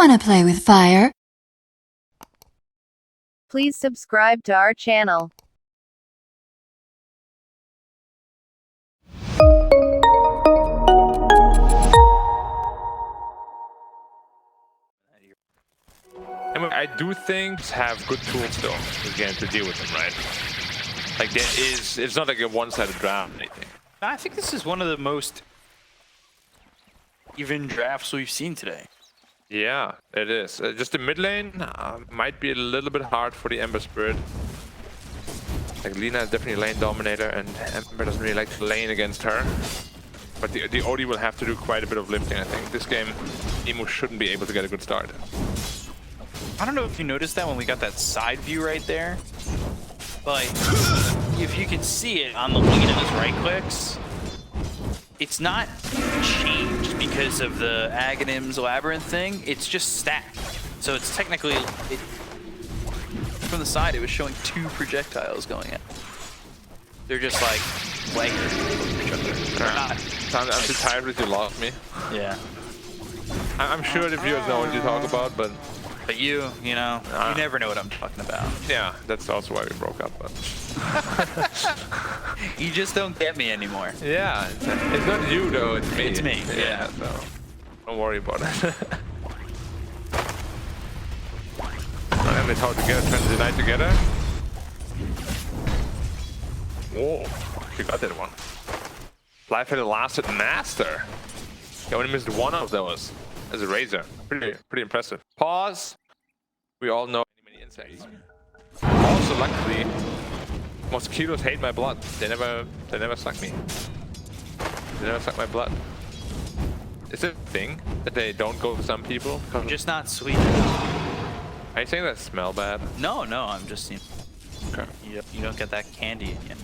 Wanna play with fire? Please subscribe to our channel. I do think have good tools though, again, to deal with them, right? Like there is, it's not like a one-sided draft or anything. I think this is one of the most even drafts we've seen today. Yeah, it is. Just the mid lane might be a little bit hard for the Ember Spirit. Like Lina is definitely a lane dominator, and Ember doesn't really like to lane against her. But the OD will have to do quite a bit of lifting, I think. This game, Emu shouldn't be able to get a good start. I don't know if you noticed that when we got that side view right there. But if you can see it on the Lina's right clicks, it's not changed because of the Aghanim's Labyrinth thing. It's just stacked. So it's technically, from the side, it was showing 2 projectiles going in. They're just like flankers each other. I'm too tired that you lost me. Yeah. I'm sure the viewers know what you talk about, but you know, you never know what I'm talking about. Yeah, that's also why we broke up. But you just don't get me anymore. Yeah, it's not you though, it's me. It's me, yeah. So don't worry about it. And it's hard to get a tonight together. Whoa, you got that one. Life had lasted master. You only missed one of those as a razor. Pretty impressive. Pause. We all know many insects. Also, luckily, mosquitoes hate my blood. They never suck me. They never suck my blood. Is it a thing that they don't go for some people? I'm just not sweet enough. Are you saying that smell bad? No, I'm just okay. You don't get that candy in you.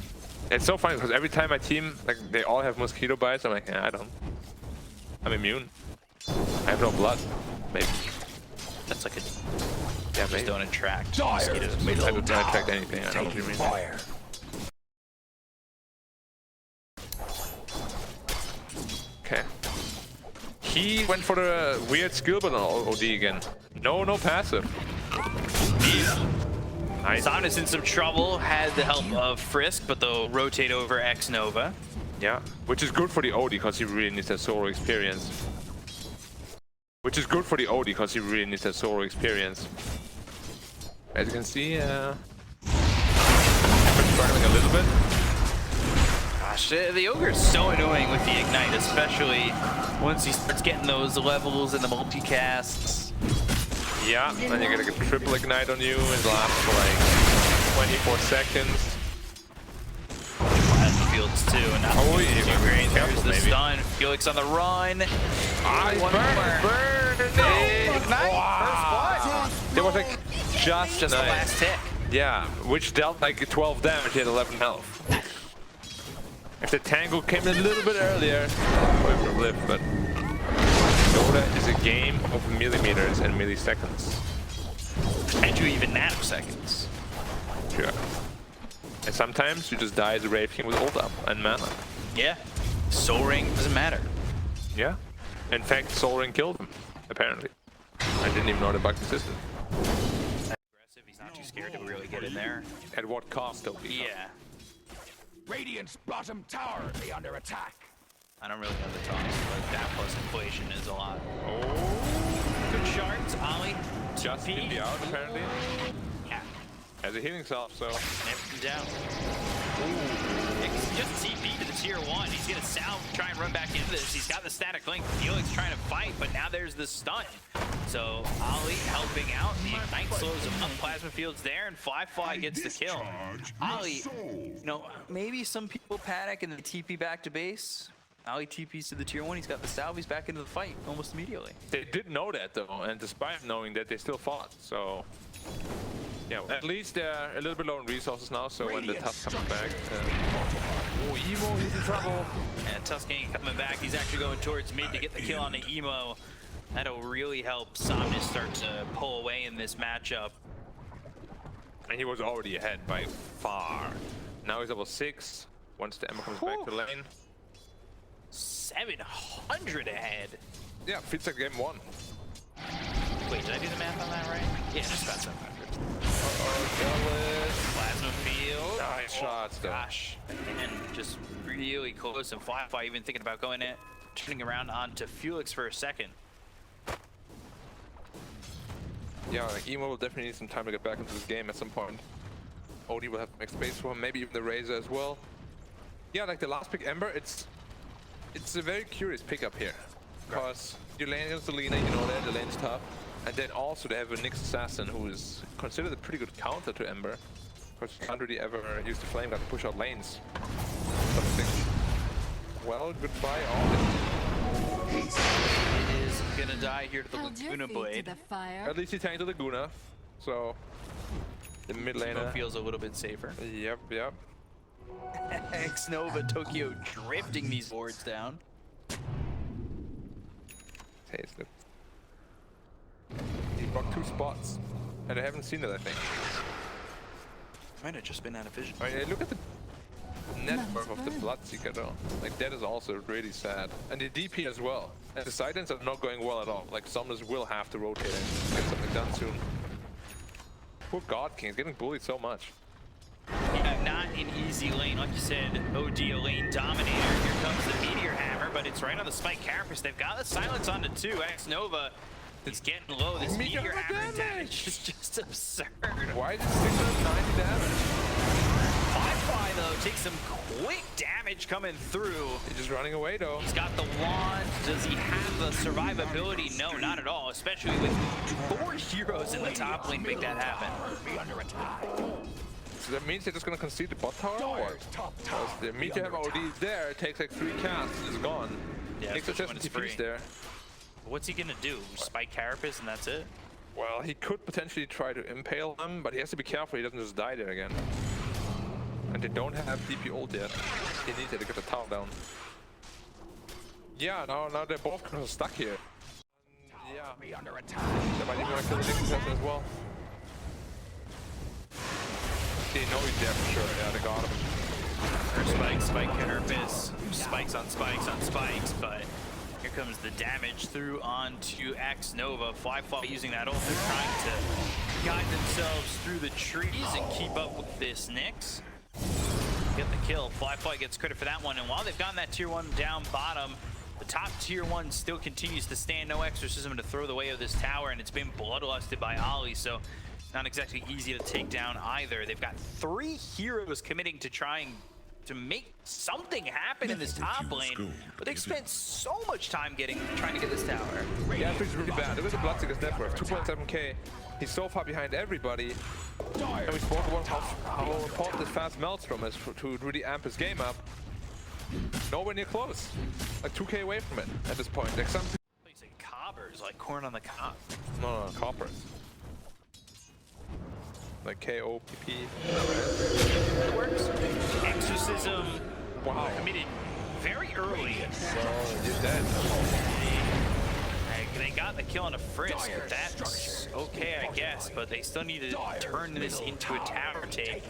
It's so funny because every time my team, like, they all have mosquito bites, I'm like, yeah, I don't. I'm immune. I have no blood. Maybe. That's like a... Yeah, maybe. Just don't attract mosquitoes. I don't attract anything. I know what you mean. Fire. Okay. He went for the weird skill button OD again. No passive. Nice. Samen's in some trouble, had the help of Frisk, but they'll rotate over X Nova. Yeah, which is good for the OD because he really needs that solo experience. As you can see, Ember's struggling a little bit. Gosh, the Ogre's so annoying with the Ignite, especially once he starts getting those levels and the multicasts. Yeah, then you get a triple Ignite on you and lasts for like 24 seconds. Fields too, and now too great. There's the stun. Felix on the run. Burn! Ignite! First blood! There was like just the last tick. Yeah, which dealt like 12 damage, he had 11 health. If the tango came a little bit earlier, we would have lived, but Dota is a game of millimeters and milliseconds. And you even nanoseconds. Sure. And sometimes you just die as a Wraith King with ult up and mana. Yeah. Soul Ring doesn't matter. Yeah. In fact, Soul Ring killed him, apparently. I didn't even know the bug existed. Aggressive, he's not too scared to really get in there. At what cost though? Yeah. Radiant's bottom tower be under attack. I don't really know the toss, but that plus inflation is a lot. Oh. Good shards, Ollie. Just hit the out, apparently. Yeah. As a healing self, so. Empty down. Yeah, he just TP to the tier 1. He's gonna try and run back into this. He's got the static link. Felix trying to fight, but now there's the stun. So Ollie helping out. The Ignite slows him up. Plasma Field's there, and Fly gets the kill. Ollie, you know, maybe some people panic and they TP back to base. Ollie TPs to the tier 1. He's got the salve. He's back into the fight almost immediately. They did know that though, and despite knowing that, they still fought. So. Yeah, at least they're a little bit low on resources now, so when the Tusk comes back... oh, Emo, he's in trouble. And Tusk ain't coming back. He's actually going towards mid to get the kill on the Emo. That'll really help Samen's start to pull away in this matchup. And he was already ahead by far. Now he's level 6. Once the Ember comes back to lane. 700 ahead. Yeah, feels like game 1. Wait, Did I do the math on that right? Yeah, just about 700. Jealous. Plasma field. Nice shots, though. Gosh. And just really close. And Fly even thinking about going it, turning around onto Felix for a second. Yeah, like Emo will definitely need some time to get back into this game at some point. Odie will have to make space for him, maybe even the Razor as well. Yeah, like the last pick, Ember, it's a very curious pickup here. Because you lane against the Lina, you know that, the lane's tough. And then also they have a Nyx Assassin who is considered a pretty good counter to Ember. Because you can't really ever use the Flame Guard to push out lanes. Something. Well, goodbye all. It is gonna die here to the Laguna Blade. At least he tanked the Laguna, so the mid laner feels a little bit safer. Yep. X-Nova Tokyo drifting these boards down. Taste it. He blocked 2 spots, and I haven't seen it, I think. Might have just been out of vision. I mean, look at the network of the Bloodseeker though. Like that is also really sad. And the DP as well. And the Sidens are not going well at all. Like Summoners will have to rotate and get something done soon. Poor God King is getting bullied so much. Yeah, not an easy lane. Like you said, OD a lane dominator. Here comes the Meteor Hammer, but it's right on the Spike Carapace. They've got the silence onto 2. X-Nova is getting low. This Meteor Hammer damage is just absurd. Why is it 690 damage? Fly though takes some quick damage coming through. He's just running away though. He's got the wand. Does he have the survivability? No, not at all. Especially with 4 heroes in the top lane, make that happen. So that means they're just gonna concede the bot tower or what? The Meteor Hammer OD is there, it takes like 3 casts, it's gone. Yeah, Nyx Assassin TP's there. What's he gonna do? Spike Carapace and that's it? Well, he could potentially try to impale him, but he has to be careful he doesn't just die there again. And they don't have DP ult yet. He needs it to get the tower down. Yeah, now they're both kind of stuck here. Yeah. They might even want to kill the Nyx Assassin as well. They know he's there for sure. Yeah, they got him. Spike Carapace. Spikes on spikes, but here comes the damage through onto X-Nova. Fly using that ult. They're trying to guide themselves through the trees and keep up with this Nyx. Get the kill. Fly gets credit for that one. And while they've gotten that tier 1 down bottom, the top tier 1 still continues to stand. No exorcism to throw the way of this tower, and it's been bloodlusted by Ollie, so not exactly easy to take down either. They've got 3 heroes committing to trying to make something happen in this top lane, but they've spent so much time trying to get this tower. Yeah, it's really bad. Look at the Bloodseeker's net worth, 2.7k. He's so far behind everybody. And we spoke about how important this fast Maelstrom is to really amp his game up. Nowhere near close. Like 2k away from it at this point. Like some Placing cobbers, like corn on the cob. No, coppers. Like K-O-P-P. It works. Exorcism. Wow. Committed very early. You're dead. They got the kill on a frisk. That's okay, I guess, but they still need to turn this into a tower take.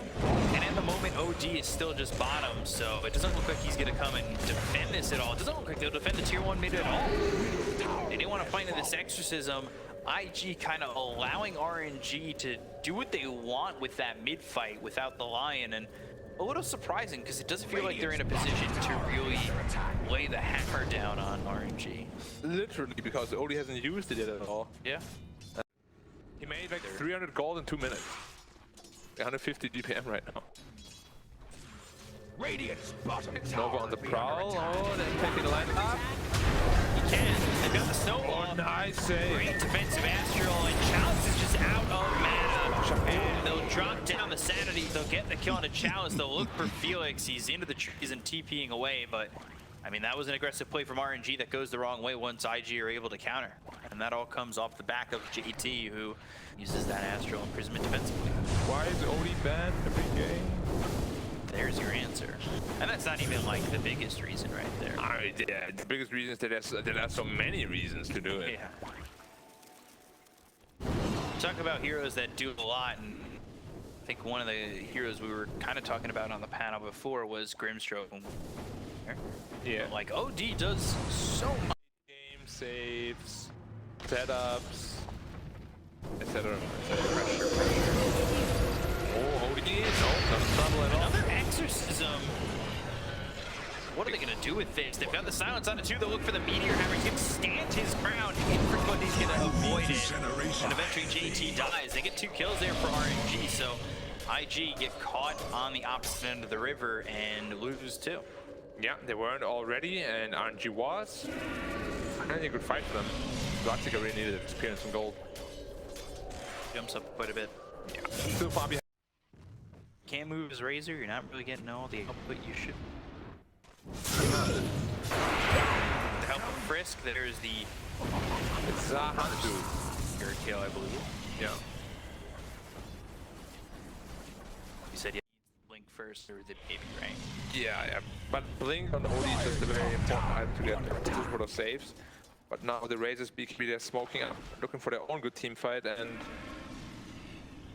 And at the moment, OD is still just bottom, so it doesn't look like he's gonna come and defend this at all. It doesn't look like they'll defend the tier 1 mid at all. They didn't want to fight into this exorcism. IG kind of allowing RNG to do what they want with that mid fight without the Lion, and a little surprising because it doesn't feel like they're in a position to really lay the hammer down on RNG. Literally, because Odie hasn't used it yet at all. Yeah. He made like 300 gold in 2 minutes. 150 GPM right now. Radiant's bottom Nova on the prowl. Oh, they're taking the line up. He can. They've got the snowball. Oh, nice save. Great defensive astral, and Chalice is just out of mana. And they'll drop down the sanity. They'll get the kill on a Chalice. They'll look for Felix. He's into the trees and TPing away, but I mean, that was an aggressive play from RNG that goes the wrong way once IG are able to counter. And that all comes off the back of JT, who uses that astral imprisonment defensively. Why is Odie banned every game? There's your answer. And that's not even like the biggest reason right there. Yeah, the biggest reason is that there are so many reasons to do it. Yeah. Talk about heroes that do a lot, and I think one of the heroes we were kind of talking about on the panel before was Grimstroke. Yeah. Like, OD does so much. Game saves, setups, instead of pressure. Oh, OD, no, not trouble at all. Another exorcism. What are they going to do with this? They've got the silence on it too. They'll look for the meteor hammer. He can stand his ground. Everybody's going to avoid it. And eventually JT dies. They get 2 kills there for RNG. So IG get caught on the opposite end of the river and lose too. Yeah, they weren't already, and RNG was. I think a good fight for them. Blaxica really needed experience and gold. Jumps up quite a bit. Yeah, still far behind. Can't move his razor. You're not really getting all the output you should. With the help of Frisk, there's the It's Hantu. third kill, I believe. Yeah. You said you blink first, or the baby, right? Yeah. But Blink on OD is just a very important item to get. This is for those saves. But now the Razors BKB, they're smoking up, looking for their own good team fight, and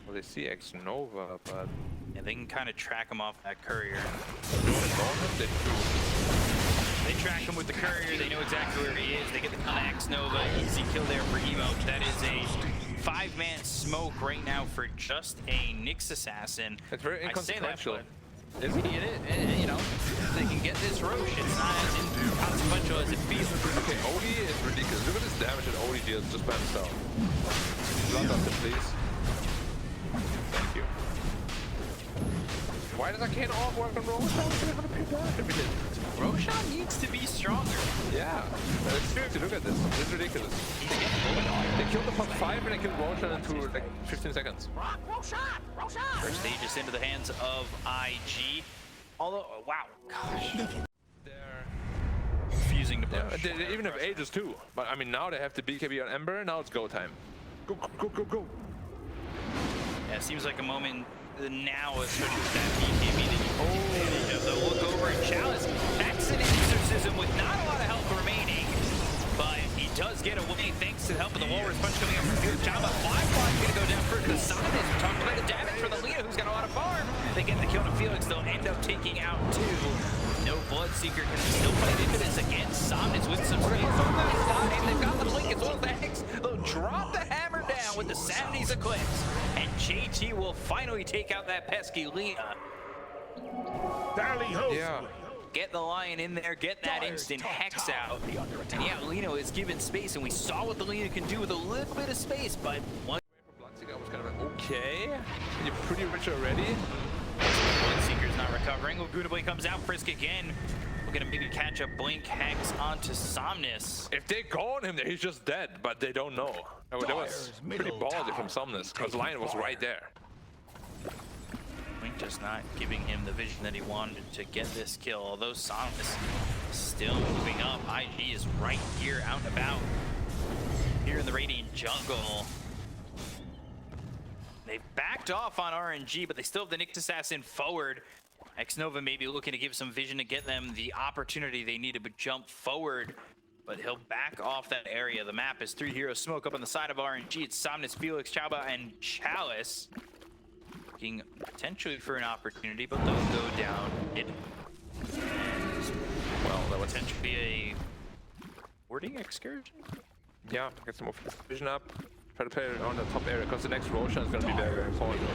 well, they see X Nova, but And they can kind of track him off that courier. They track him with the courier. They know exactly where he is. They get the X Nova. Easy kill there for Emo. That is a 5-man smoke right now for just a Nyx assassin. It's very inconsequential. It is. You know, they can get this Roche. It's not as inconsequential as it feels. Okay, OD is ridiculous. Look at this damage that OD deals just by himself. Blood up, please. Thank you. Why does Arcane all work on Roshan? Roshan needs to be stronger. Yeah, it's seriously, look at this. This is ridiculous. They killed the top 5 and they killed Roshan in like 15 seconds. First stage is into the hands of IG. Although, wow, gosh. They're Confusing to push. they even have Aegis too. But I mean, now they have the BKB on Ember, now it's go time. Go. Yeah, it seems like a moment now, especially with that BKB that you take advantage of. They'll look over at Chalice. That's an exorcism with not a lot of health remaining, but he does get away thanks to the help of the Walrus Punch coming up from Felix. Chalice, Firefly's gonna go down first to Sonic. We're talking about the damage for the Lina, who's got a lot of farm. They get the kill to Felix. They'll end up taking out 2. No Bloodseeker can still fight into this against Somnus with some space. And they've got the blink as well as the Hex. They'll drop the hammer down with the Sanity's Eclipse. And JT will finally take out that pesky Lina. Yeah. Get the Lion in there, get that instant Hex out. And yeah, Lina is given space, and we saw what the Lina can do with a little bit of space, but one Bloodseeker was kind of like, okay, you're pretty rich already. Bloodseeker's not recovering. Laguna Blade comes out, Frisk again. We're gonna maybe catch a Blink Hex onto Somnus. If they go on him, he's just dead, but they don't know. That was pretty ballsy from Somnus, because Lion was right there. Blink just not giving him the vision that he wanted to get this kill. Although Somnus still moving up, IG is right here out and about. Here in the Radiant Jungle. They backed off on RNG, but they still have the Nyx assassin forward. X-Nova may be looking to give some vision to get them the opportunity they need to jump forward, but he'll back off that area. The map is 3 heroes smoke up on the side of RNG. It's Somnus, Felix, Chauba, and Chalice. Looking potentially for an opportunity, but they'll go down mid. Well, that would potentially be a warding excursion. Yeah, get some more vision up. Try to play it on the top area, because the next Roshan is going to be very, very important.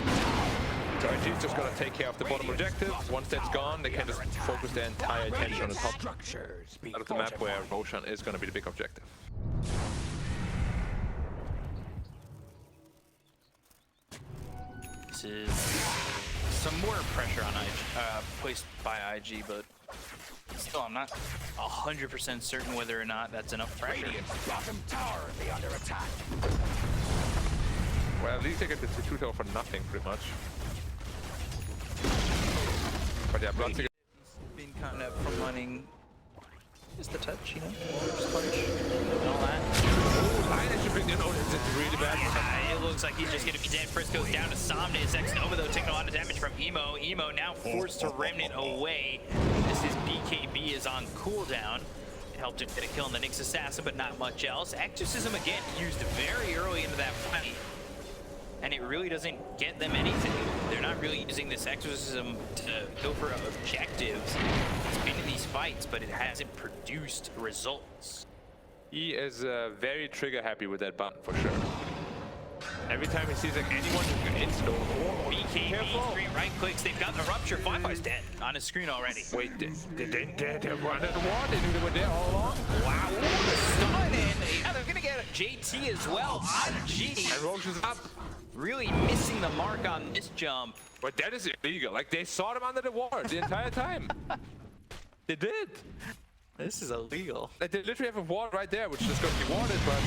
So RNG's just going to take care of the bottom objective. Once that's gone, they can just focus their entire attention on the top out of the map where Roshan is going to be the big objective. This is some more pressure on IG, placed by IG, but still, I'm not 100% certain whether or not that's enough pressure. Bottom tower be under attack. Well, at least they get the 2-2 for nothing, pretty much. But yeah, Bloodseeker. Been kind of from running just the touch, you know, just punch and all that. Lion actually picked in. Oh, it's really bad. Yeah, it looks like he's just gonna be dead. Frisk goes down to Somnus. X-Nova though taking a lot of damage from Emo. Emo now forced to Remnant away. This is BKB is on cooldown. It helped to get a kill on the Nyx assassin, but not much else. Exorcism again used very early into that fight. And it really doesn't get them anything. They're not really using this exorcism to go for objectives. It's been in these fights, but it hasn't produced results. He is very trigger happy with that button for sure. Every time he sees like anyone who hits the wall, BKB, 3 right clicks, they've got the rupture. Fi-Fi's dead on his screen already. Wait, they were under the wall? They knew they were there all along? Wow, ooh, the stun, and yeah, they're gonna get JT as well. IG. And Roche is up. Really missing the mark on this jump. But that is illegal. Like, they saw them under the wall the entire time. They did. This is illegal. Like, they literally have a wall right there, which is going to be warded, but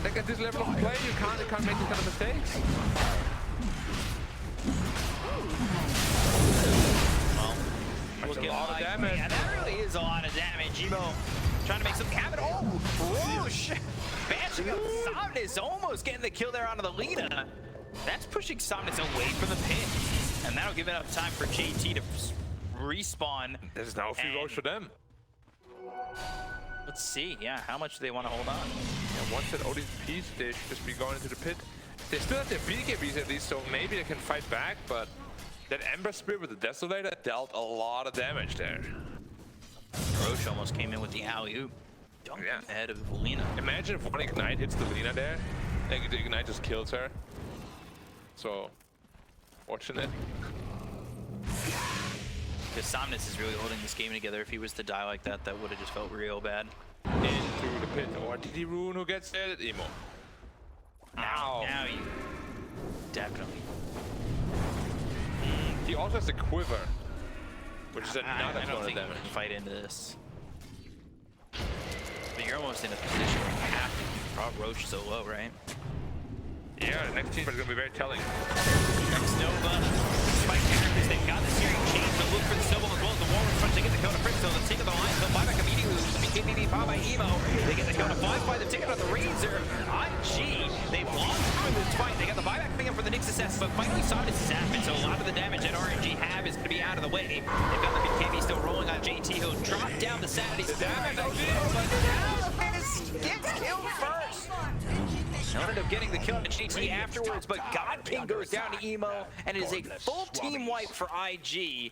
like at this level of play, you can't make these kind of mistakes. Well, that's a lot of damage. Yeah, that really is a lot of damage. Emo trying to make some cabin. Oh, Roche bashing up Sameness, almost getting the kill there onto the Lina. That's pushing Sameness away from the pin, and that'll give enough time for JT to respawn. There's now a few Roche for them. Let's see, yeah, how much do they want to hold on? Yeah, once that Odin's piece, they should just be going into the pit. They still have their BKBs at least, so maybe they can fight back, but that Ember Spear with the Desolator dealt a lot of damage there. Roche almost came in with the alley-oop. Yeah. Ahead of Lina. Imagine if one Ignite hits the Lina there, like the Ignite just kills her. So, fortunate. Because Sameness is really holding this game together. If he was to die like that, that would have just felt real bad. Into the pit. Or did he ruin who gets there? Emo. Now you definitely. He also has the quiver, which is I another don't ton of think you damage. can fight into this. But you're almost in a position where you have to keep Roche so low, right? Yeah, the next team is going to be very telling. Nova, despite characters, they've got the series changed to look for the Snowball as well as the Warriors punch. They get the kill to Prince, so the tick of the line, they'll buy back immediately with the BKB followed by Emo. They get the kill to 5-5, the ticket on the Razor. IG, they've lost through this fight. They got the buyback coming up for the Nyx assassin, but finally Sameness is happening, so a lot of the damage that RNG have is going to be out of the way. They've got the BKB still rolling on JT, who'll drop down the sanity. The damage, but gets killed first. They'll end up getting the kill on JT afterwards, but God King goes down to Emo, and it is a full team wipe for IG.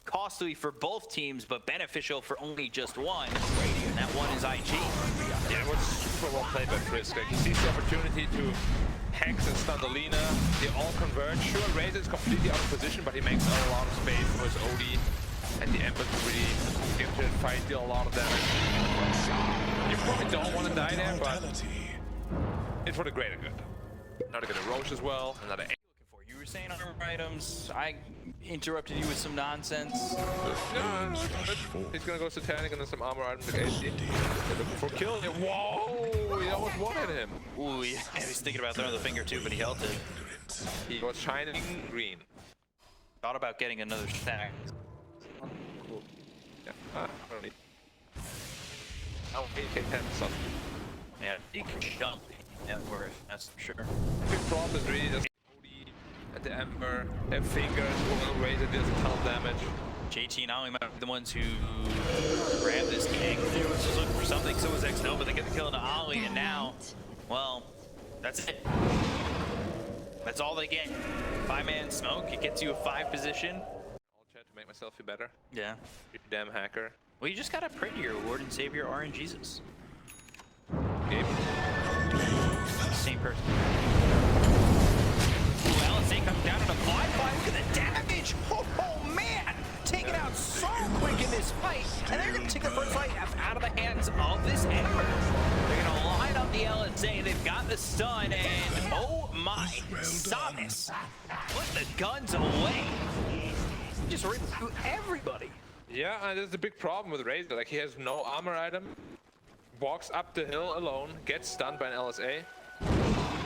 Costly for both teams, but beneficial for only just one. And that one is IG. Yeah, it was super well played by Frisk. Like, he sees the opportunity to hex and stun the Lina. They all converge. Sure, Razor is completely out of position, but he makes a lot of space for his OD. And the Ember to really get into the fight, deal a lot of damage. You probably don't want to die there, but it's for the greater good. Now they're gonna Roche as well. Another You were saying armor items. I interrupted you with some nonsense. No. He's gonna go Satanic and then some armor items like AC. They're looking for killing him. Whoa! He almost one-hit him. Ooh, yeah. He was thinking about throwing the finger too, but he held it. He was shining green. Thought about getting another stack. Cool. Yeah. I don't need. I don't need K10 something. Yeah, he could jump. Net worth, that's for sure. Big problem is really just OD at the Ember. Their fingers will raise it, deals a ton of damage. JT and Ollie might be the ones who grabbed this gang. They were just looking for something, so was X-Nova. They get the kill into Ollie, and now, well, that's it. That's all they get. 5-man smoke, it gets you a 5 position. I'll chat to make myself feel better. Yeah. You damn hacker. Well, you just gotta pray to your Lord and Savior RNGesus. Game. Same person. Well, as they come down on a 5-5, look at the damage! Oh man! Taken out so quick in this fight, and they're gonna take the first fight out of the hands of this Ember. They're gonna line up the LSA, they've got the stun, and oh my, Sameness put the guns away. Just ripped through everybody. Yeah, and there's the big problem with Razor. Like, he has no armor item, walks up the hill alone, gets stunned by an LSA,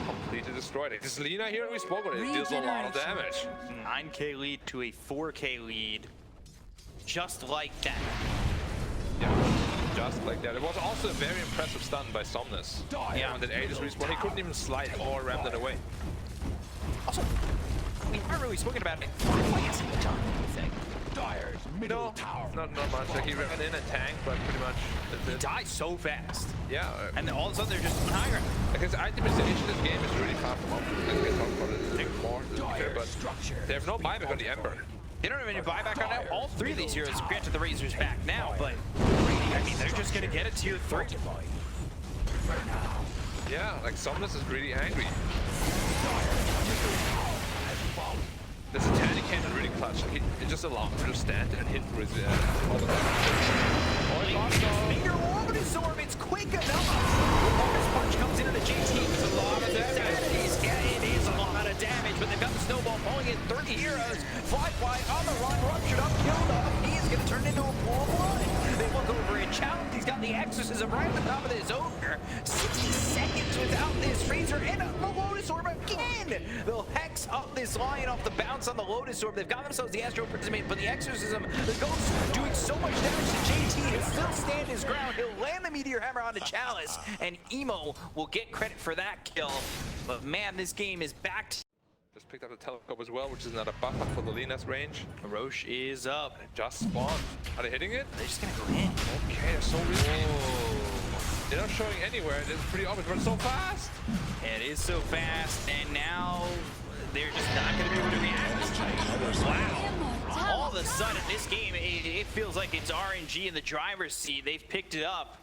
completely destroyed it. This Lina here we spoke about, it deals a lot of damage. 9k lead to a 4k lead. Just like that. Yeah, just like that. It was also a very impressive stun by Sameness. Yeah. When that Aegis respawned, he couldn't even slide or ram that away. Also, we haven't really spoken about it. Why hasn't he done anything? Dyer's middle No, tower. not much. Like, he ran in and tanked, but pretty much that's He it. dies so fast. Yeah. And then all of a sudden they're just on high ground. Like, his itemization in this game is really far from optimal. I can talk about it a little more, to be fair, but they have no buyback on the Ember. They don't have any buyback on that. All 3 of these heroes, granted the Razor's back now, but I mean, they're just gonna get a tier 3. Yeah, like Sameness is really angry. touch. He just allowed him to stand and hit through his all the time. Finger over his orb, it's quick enough. This punch comes into the JT. It's a lot of damage. Yeah, it is a lot of damage, but they've got the snowball pulling in 30 heroes. Fly on the run, ruptured up, killed off. He's going to turn into a pool of blood. They look over at Challenge. He's got the exorcism right at the top of this ogre. 60 seconds without this razor and the Lotus Orb again. They'll hex up this lion off the bounce on the Lotus Orb. They've got themselves the Astro Imprisonment, but the exorcism, the ghost doing so much damage to JT. He'll still stand his ground. He'll land the Meteor Hammer onto Chalice, and Emo will get credit for that kill. But man, this game is backed. Just picked up the telescope as well, which is another buffer for the Lina's range. Roche is up. It just spawned. Are they hitting it? They're just gonna go in. Okay, they're so risky. They're not showing anywhere. It's pretty obvious, but it's so fast. It is so fast, and now they're just not going to be able to react. Wow. All of a sudden, this game, it feels like it's RNG in the driver's seat. They've picked it up.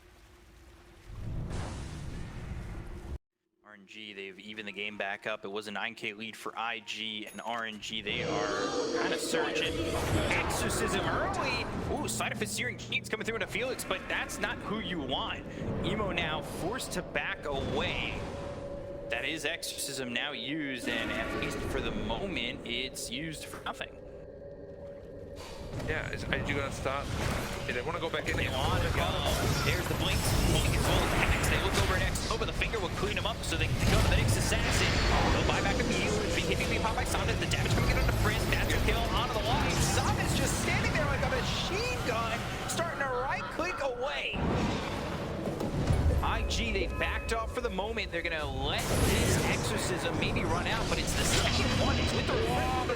RNG, they've evened the game back up. It was a 9K lead for IG and RNG. They are kind of surging. Exorcism early. Ooh, side of Searing Keats coming through into Felix, but that's not who you want. Emo now forced to back away. That is Exorcism now used, and at least for the moment, it's used for nothing. Yeah, is IG gonna start? Yeah, they want to go back in. They want to go. There's the blinks. Blink as well as Hex. They look over at X. But the finger will clean him up so they can go to the next assassin. They'll buy back a heal. Hitting me pop by Sامness. The damage coming in on the Frizz. Master kill onto the line. Sامness just standing there like a machine gun, starting to right click away. IG, they backed off for the moment. They're gonna let this exorcism maybe run out, but it's the second one. It's with the wall. Over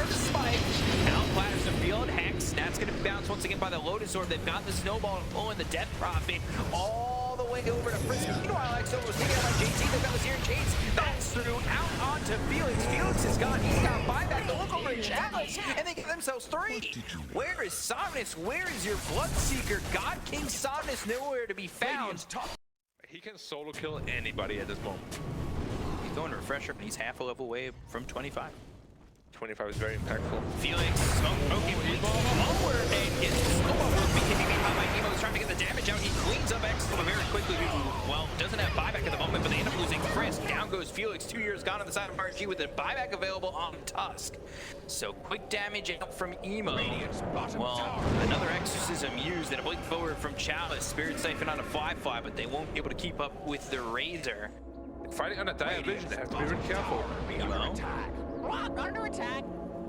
the spike. Now platters the field. Hex. That's gonna be bounced once again by the Lotus Orb. They've got the snowball pulling the Death Prophet all the way over to Frisco. Meanwhile, XO was taking out by JT. They've got the Searing Chase. That's through out onto Felix. Felix is gone. He's got buyback. They look over at Chalice, and they get themselves 3. Where is Sameness? Where is your Bloodseeker? God King Sameness nowhere to be found. He can solo kill anybody at this moment. He's going to refresher, and he's half a level away from 25. 25 is very impactful. Felix, smoking forward, and gets the snowball will be hitting behind by Emo. He's trying to get the damage out. He cleans up X very quickly. Well, doesn't have buyback at the moment, but they end up losing Frisk. Down goes Felix. 2 years gone on the side of RG with a buyback available on Tusk. So quick damage out from Emo. Well, another exorcism used and a blink forward from Chalice. Spirit Siphon on a 5-5, but they won't be able to keep up with the Razor. Fighting on a dire vision, they have to be really careful. Emo. Under attack.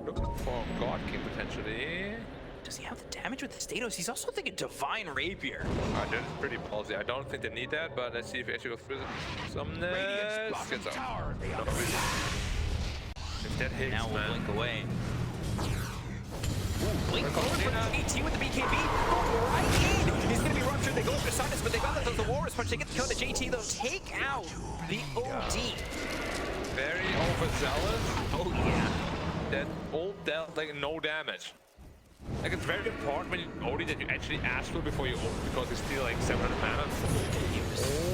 Looking for God King potentially. Does he have the damage with the Statos? He's also thinking Divine Rapier. That's pretty ballsy. I don't think they need that, but let's see if he actually goes through some gets out. If that hits, now we'll man. blink away. Ooh, blink over from AT with the BKB. Oh, right in. He's going to be ruptured. They go up to Sundance, but they got themselves the Walrus Punch. They get the kill to JT, though. Take out the OD. Very overzealous. Oh, yeah. That old dealt like no damage. Like it's very important when you OD that you actually ask for before you ult because it's still like 700 mana. Oh,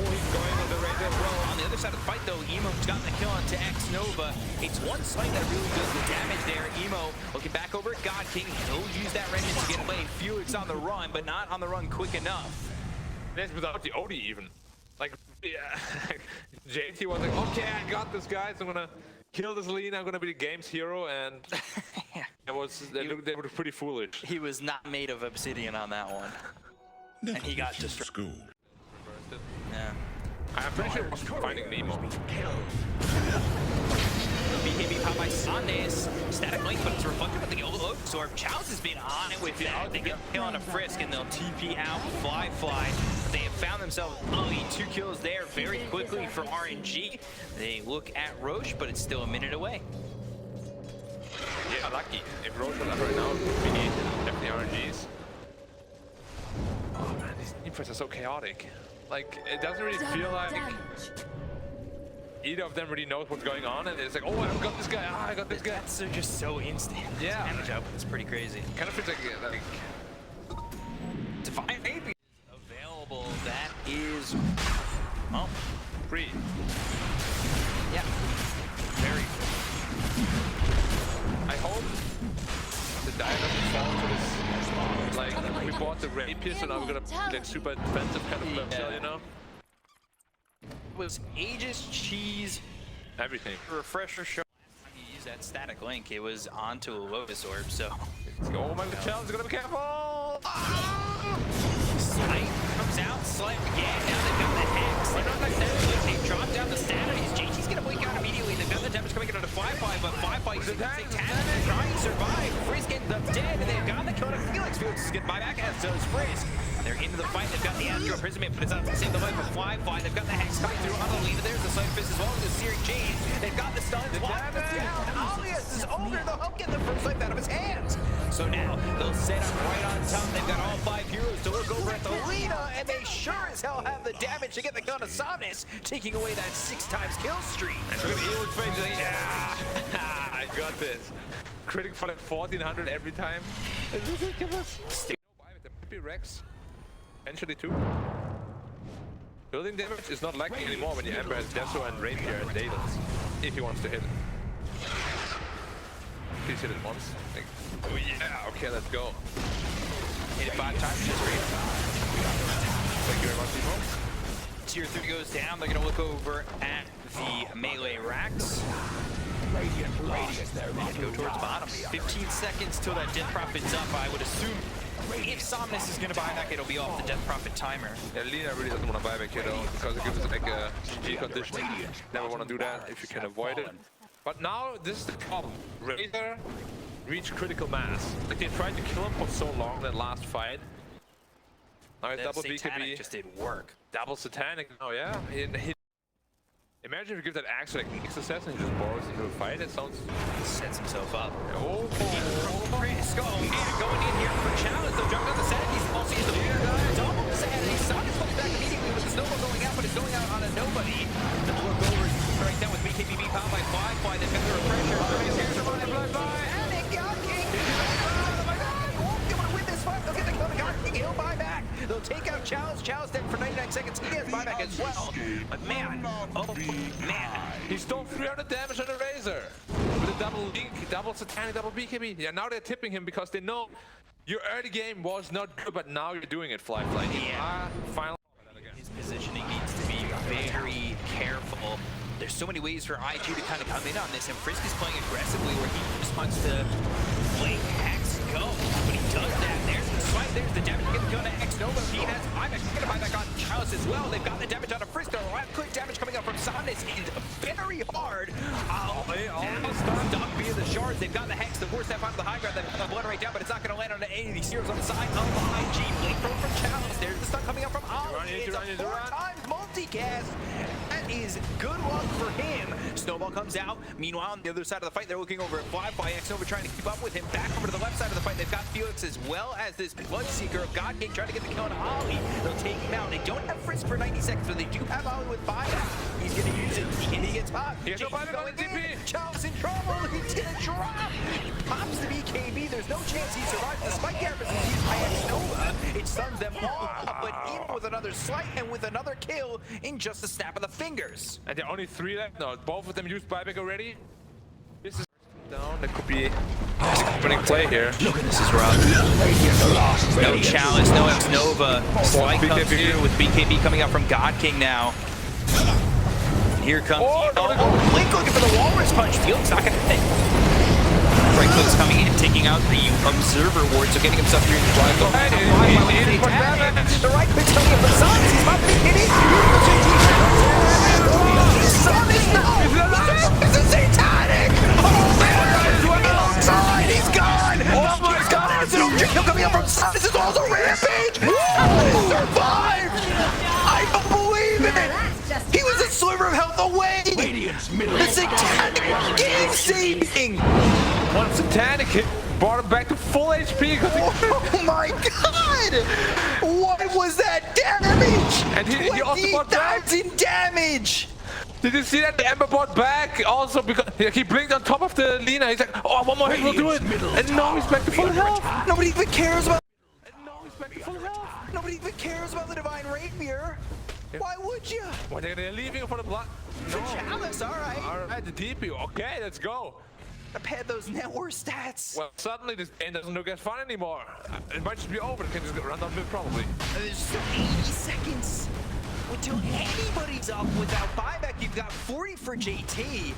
he's going on the range as well. On the other side of the fight, though, Emo's gotten the kill onto X Nova. It's one slide that really does the damage there. Emo looking back over at God King. He'll use that remnant to get away. Felix on the run, but not on the run quick enough. That's without the OD even. Like, yeah. JT was like, okay, I got this, guys. I'm gonna kill this Lina. I'm gonna be the game's hero, and Yeah. they were pretty foolish. He was not made of obsidian on that one. And he got destroyed. Yeah. I'm pretty sure it was finding Nemo. BKB powered by Sundance. Static link, but it's reflected with the Lotus Orb. Chalice has been on it with that. They get a kill on a Frisk, and they'll TP out Fly. They have found themselves early 2 kills there very quickly for RNG. They look at Roche, but it's still a minute away. Yeah, lucky. If Roche was up right now, we need definitely RNGs. Oh man, these team fights are so chaotic. Like, it doesn't really feel like either of them really knows what's going on, and it's like, oh, I've got this guy, I got this guy. That's just so instant. Yeah. Damage output is pretty crazy. Kind of feels like Divine Rapier available. That is, oh, free. yeah, very. I hope bought the rapier, so now we're gonna play super defensive kind of level, you know? It was Aegis, cheese, Everything. refresher show. You use that static link, it was onto a Lotus Orb, so. Let's go. Oh my god, Challenge is gonna be careful! Slight comes out, slight again, now they've got the Hex. They drop down the statities. JT's gonna blink out immediately. They've got the damage coming in on the Fly-Fly, but Fly-Fly is satanic, trying to survive. Frizz getting them dead, and they've got the kill on Felix. Felix is getting buyback, as does Frizz. They're into the fight. They've got the Astro Imprisonment, but it's not to save the life of Fly-Fly. They've got the Hex coming through on the Lina. There's the Slight Fist as well as the Searing Chain. They've got the stun. Lock us down. Alias is over. They'll help get the first life out of his hands. So now they'll set up right on top. They've got all 5 heroes to look over at the Lina, and they sure as hell have the damage to get the gun of Sameness, taking away that 6 times kill streak. And we're gonna heal his face. Yeah! I got this. Critic for like 1400 every time. It's ridiculous. Stay by with the Pippy Rex. Potentially too. Building damage is not lacking anymore when you Ember has Deso and Rapier and Daedalus. If he wants to hit it. Please hit it once. Like, oh yeah, okay, let's go. Hit it 5 times, just great. Thank you very much, people. Tier 3 goes down. They're going to look over at the melee racks. Go towards bottom. 15 seconds till that Death Prophet's up. I would assume if Sameness is going to buy back, it'll be off the Death Prophet timer. Yeah, Lina really doesn't want to buy back here though, because it gives us like a GG condition. Never want to do that if you can avoid it. But now, this is the problem. Razor reached critical mass. Like they tried to kill him for so long that last fight. Now it's double BKB. Just didn't work. Double satanic. Oh yeah. Imagine if you give that axe like Nick's assassin and he just borrows into a fight. It sounds. Sets himself up. Oh. Chris going in here for challenge. They'll jump down the sanity. Also use the leader guy. Double sanity. Sun is coming back immediately with the snowball going out, but it's going out on a nobody. The look over right down with BKB powered by Fly-Fly. They've got the refresher. Here's the run and Fly-Fly. And they got King. Oh my god. They want to win this fight. They'll get the kill. They got King. He'll buy back. They'll take out Chalice. Chalice dead for 99 seconds. He has buyback as well. But man, oh man. He stole 300 damage on the Razor. With a double link, double satanic, double BKB. Yeah, now they're tipping him because they know your early game was not good, but now you're doing it, Fly-Fly. Yeah. Finally. His positioning needs to be very careful. There's so many ways for IG to kind of come in on this, and Frisk is playing aggressively where he just wants to play X go. But he does that. There's the swipe, there's the damage. Get the kill to X Nova. He has buyback. He's gonna buy back on Chalice as well. They've got the damage out of Frisk. A lot of quick damage coming out from Sameness is very hard. Stop via the shards. They've got the Hex, the force step onto the high ground. They've got the blood right down, but it's not gonna land on any of these heroes on the side of the IG. Blink throw from Chalice. There's the stun coming out from Ollie. It's a 4-time multicast. That is good luck for him. Snowball comes out. Meanwhile, on the other side of the fight, they're looking over at Fly-Fly. X-Nova trying to keep up with him. Back over to the left side of the fight, they've got Felix as well as this Bloodseeker of God King trying to get the kill on Ollie. They'll take him out. They don't have Frisk for 90 seconds, but they do have Ollie with buyback. He's going to use it. He gets popped. Here's no buyback on the TP. Charles in trouble. He's going to drop. Pops the BKB. There's no chance he survives. The spike carapace is used by X-Nova. It stuns them all up, but in with another slight and with another kill in just a snap of the fingers. And there are only 3 left. No, both of them used buyback already. This is down. That could be winning play here. This is rough. No Chalice, no X-Nova. Slight comes through with BKB coming out from God King now. Here comes Blink looking for the Walrus Punch. Felix not gonna hit. Right click's coming in, taking out the Observer Ward, so getting himself through the drive. The right click's coming in from Sameness. He's about to be hitting. Sameness now! It's a satanic! Oh man! Alongside, he's gone! Oh my god! It's an overkill coming up from Sameness. It's also Rampage! He survived! I don't believe it! He was a sliver of health away! The satanic game saving! One satanic hit brought him back to full HP. Oh my god! What was that damage? And he also bought back. 20,000 damage! Did you see that? The Ember bought back also because he blinked on top of the Lina. He's like, oh, one more hit will do it. And now he's back to full health. Nobody even cares about. And now he's back to full health. Nobody even cares about the Divine Rapier. Why would you? Well, they're leaving for the blood. For Chalice, alright. Alright, the DP. Okay, let's go. pad those net worth stats. Well, suddenly this game doesn't look as fun anymore. It might just be over. It can just run down bit probably. There's still 80 seconds until anybody's up without buyback. You've got 40 for JT.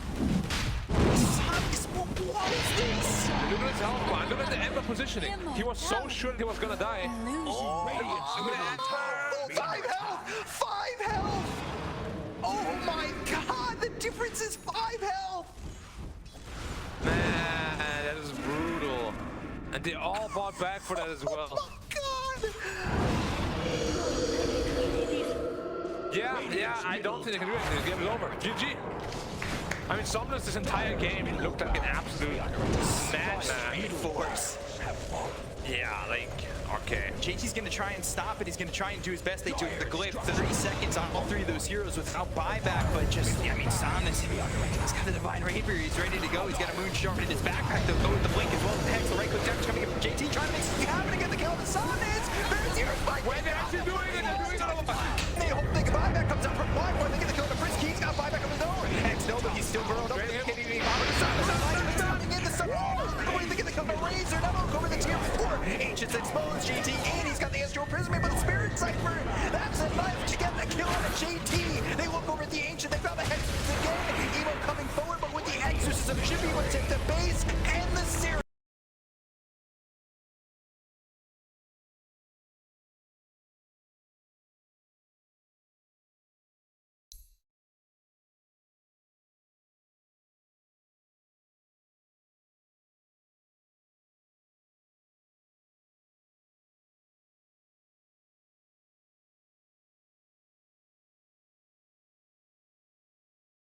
What is this? Look at his health bar. Look at the Ember positioning. He was so sure that he was gonna die. Oh, 5 health! 5 health! Oh my god, the difference is 5 health! Man, that is brutal. And they all bought back for that as well. Oh my god! Yeah, I don't think they can do anything. This game is over. GG. I mean, Sامness this entire game looked like an absolute madman. Speed force. Yeah, like, okay. JT's gonna try and stop it. He's gonna try and do his best. They took the glyph. 30 seconds on all 3 of those heroes without buyback, but just, I mean, Sامness, he's got the Divine Rapier. He's ready to go. He's got a Moonshard in his backpack. They'll go with the Blink as well. The Hex, the right click damage coming in from JT, trying to make something happen to get the kill on the Sامness. There's your spike. When they're actually doing it, they're doing it a lot. They hope they can buyback comes up from wide point. They get the kill on the Frisky. He's got buyback of his own. Hex, no, but he's still burrowed up. They get the kill on the Razor. Now they'll go over the tier 4. Ancient's exposed, JT, and he's got the Astral Imprisonment, but the Spirit Cipher, that's enough to get the kill on the JT. They look over at the Ancient, they found the Hex,